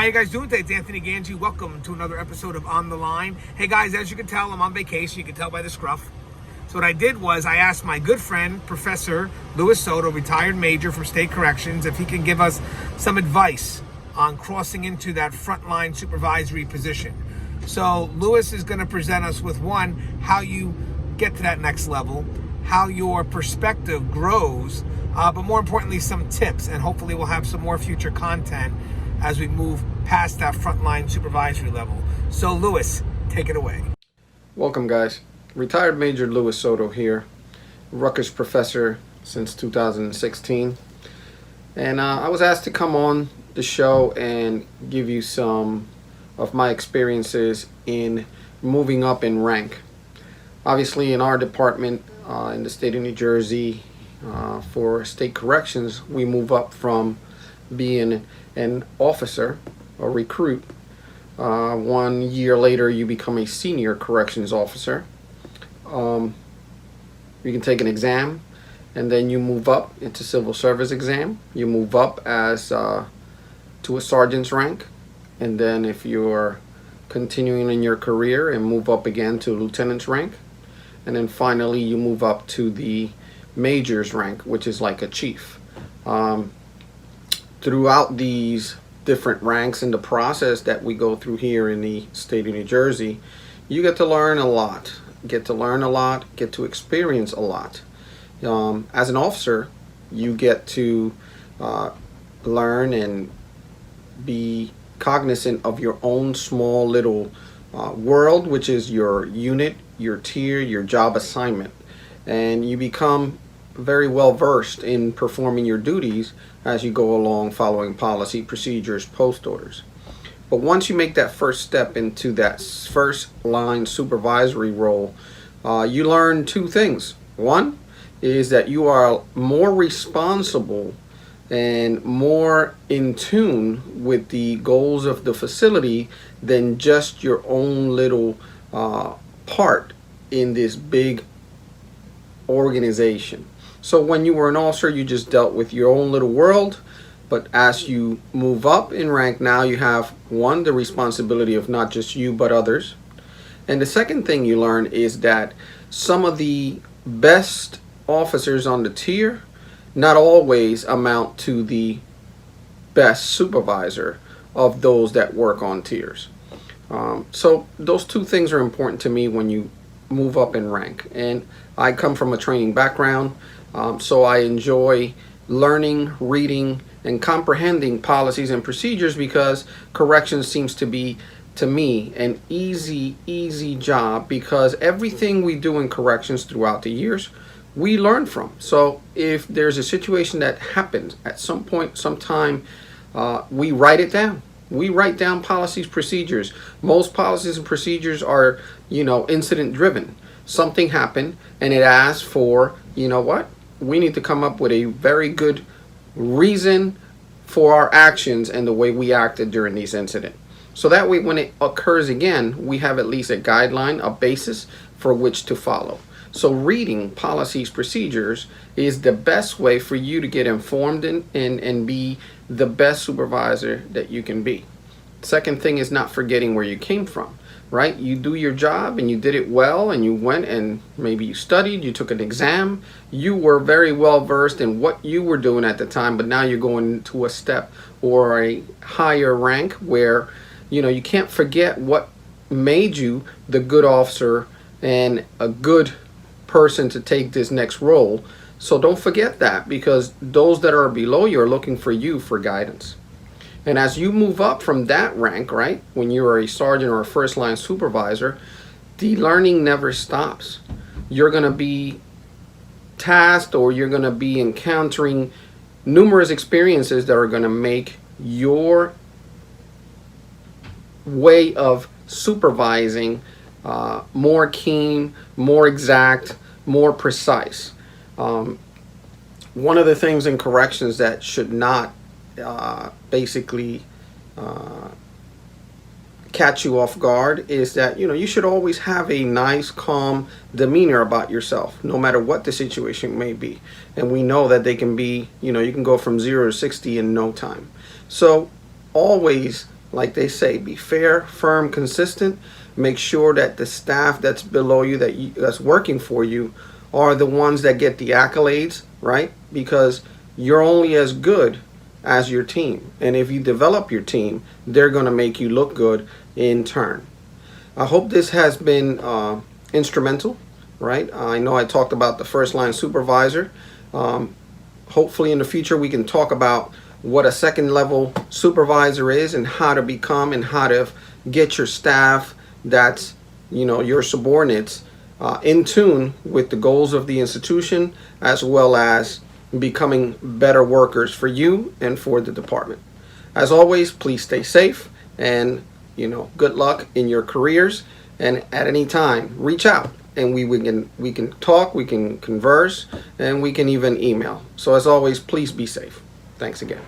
you guys doing today? It's Anthony Ganji. Welcome to another episode of On the Line. Hey guys, as you can tell, I'm on vacation. You can tell by the scruff. So what I did was I asked my good friend, Professor Luis Soto, retired major from State Corrections, if he can give us some advice on crossing into that frontline supervisory position. So Luis is going to present us with one, how you get to that next level, how your perspective grows, but more importantly, some tips, and hopefully we'll have some more future content as we move past that frontline supervisory level. So Luis, take it away. Welcome guys. Retired Major Luis Soto here, Rutgers professor since 2016. And I was asked to come on the show and give you some of my experiences in moving up in rank. Obviously in our department in the state of New Jersey, for state corrections, we move up from being an officer, a recruit. 1 year later you become a senior corrections officer. You can take an exam and then you move up into civil service exam. You move up as to a sergeant's rank, and then if you're continuing in your career and move up again to lieutenant's rank, and then finally you move up to the major's rank, which is like a chief. Throughout these different ranks in the process that we go through here in the state of New Jersey, you get to learn a lot, get to experience a lot. As an officer, you get to learn and be cognizant of your own small little world, which is your unit, your tier, your job assignment, and you become very well versed in performing your duties as you go along, following policy, procedures, post orders. But once you make that first step into that first line supervisory role, you learn two things. One is that you are more responsible and more in tune with the goals of the facility than just your own little part in this big organization. So when you were an officer, you just dealt with your own little world, but as you move up in rank, now you have, one, the responsibility of not just you but others. And the second thing you learn is that some of the best officers on the tier not always amount to the best supervisor of those that work on tiers. So those two things are important to me when you move up in rank. And I come from a training background, so I enjoy learning, reading, and comprehending policies and procedures, because corrections seems to be, to me, an easy job, because everything we do in corrections throughout the years we learn from. So if there's a situation that happens at some point, sometime, we write it down. We write down policies, procedures. Most policies and procedures are, incident driven. Something happened and it asks for, we need to come up with a very good reason for our actions and the way we acted during this incident. So that way, when it occurs again, we have at least a guideline, a basis for which to follow. So reading policies, procedures is the best way for you to get informed and be the best supervisor that you can be. Second thing is not forgetting where you came from, right? You do your job and you did it well, and you went and maybe you studied, you took an exam, you were very well versed in what you were doing at the time, but now you're going to a step or a higher rank where, you can't forget what made you the good officer and a good person to take this next role. So don't forget that, because those that are below you are looking for you for guidance. And as you move up from that rank, right, when you are a sergeant or a first line supervisor, the learning never stops. You're going to be tasked, or you're going to be encountering numerous experiences that are going to make your way of supervising more keen, more exact, more precise. One of the things in corrections that should not basically catch you off guard is that you should always have a nice, calm demeanor about yourself, no matter what the situation may be. And we know that they can be, you can go from 0 to 60 in no time. So always like they say, be fair, firm, consistent. Make sure that the staff that's below you, that's working for you, are the ones that get the accolades, right? Because you're only as good as your team. And if you develop your team, they're going to make you look good in turn. I hope this has been instrumental, right? I know I talked about the first line supervisor. Hopefully in the future we can talk about what a second level supervisor is and how to become and how to get your staff, that's, your subordinates, in tune with the goals of the institution, as well as becoming better workers for you and for the department. As always, please stay safe and good luck in your careers, and at any time reach out and we can talk, we can converse, and we can even email. So as always, please be safe. Thanks again.